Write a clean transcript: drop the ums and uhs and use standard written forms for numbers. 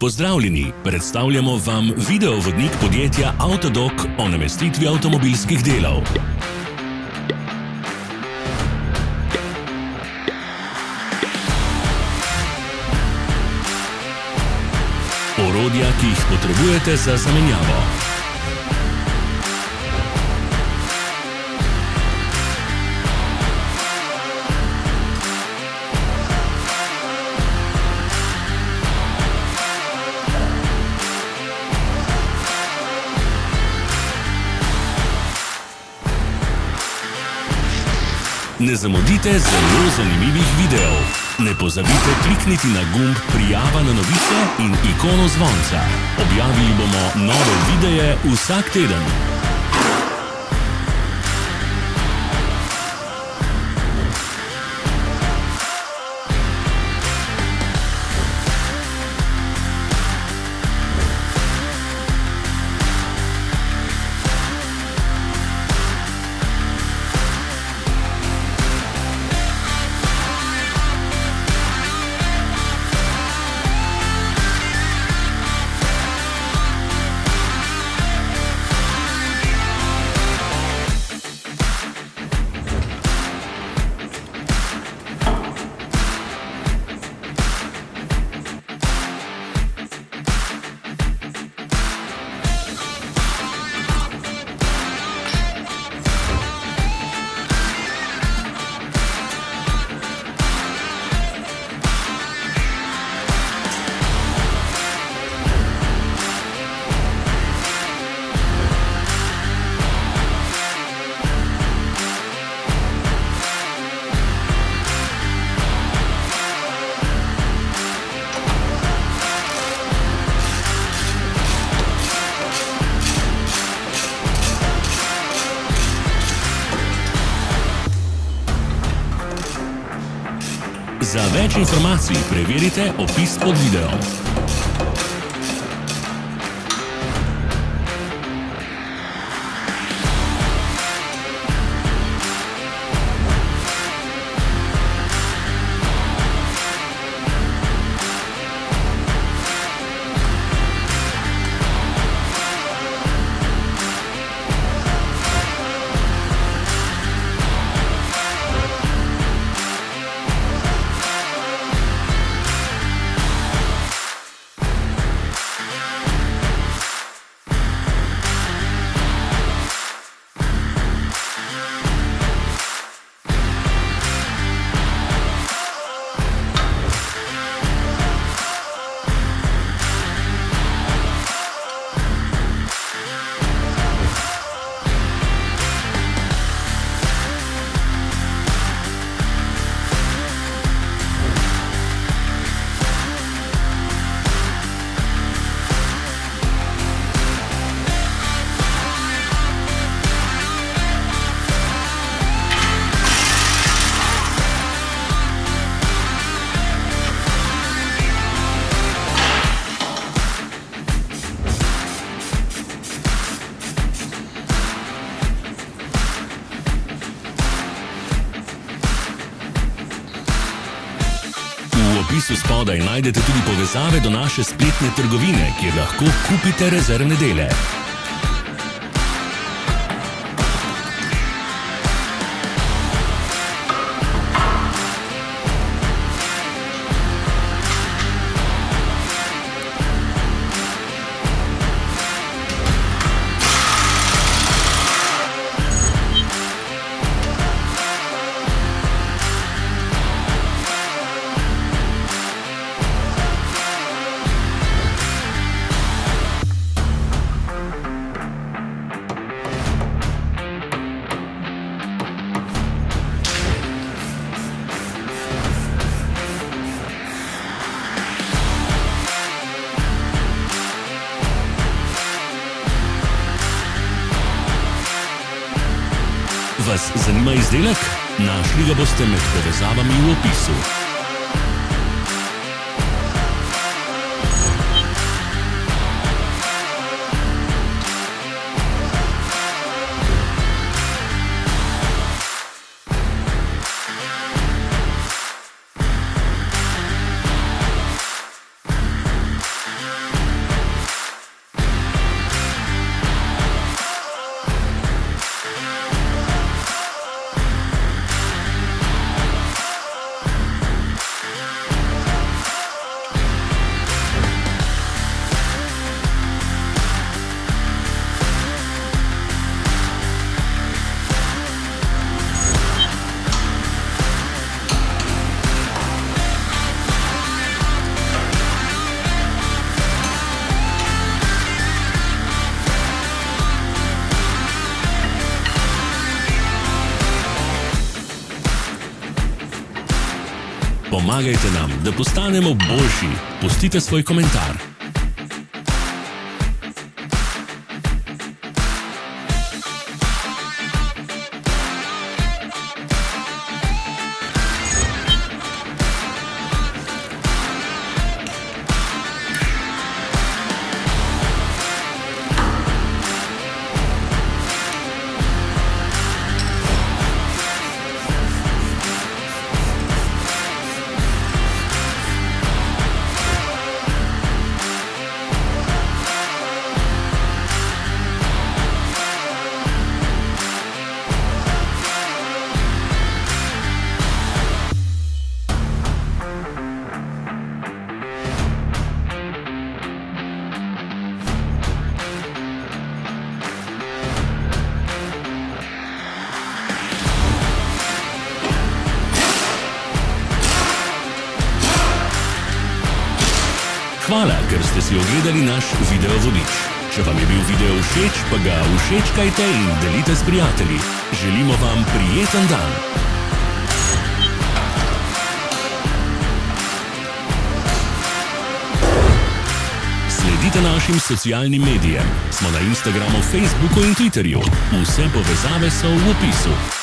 Pozdravljeni, predstavljamo vam videovodnik podjetja Avtodok o namestitvi avtomobilskih delov. Orodja, ki jih potrebujete za zamenjavo. Ne zamudite zelo zanimivih videov. Ne pozabite klikniti na gumb Prijava na novice in ikono zvonca. Objavili bomo nove videe vsak teden. Za več informacij preverite opis pod videom. V opisu spodaj najdete tudi povezave do naše spletne trgovine, kjer lahko kupite rezervne dele. Vas zanima izdelek? Našli ga boste med povezavami v opisu. Pomagajte nam, da postanemo boljši. Pustite svoj komentar. Hvala, ker ste si ogledali naš video vodič. Če vam je bil video všeč, pa ga všečkajte in delite s prijatelji. Želimo vam prijeten dan. Sledite našim socialnim medijem. Smo na Instagramu, Facebooku in Twitterju. Vse povezave so v opisu.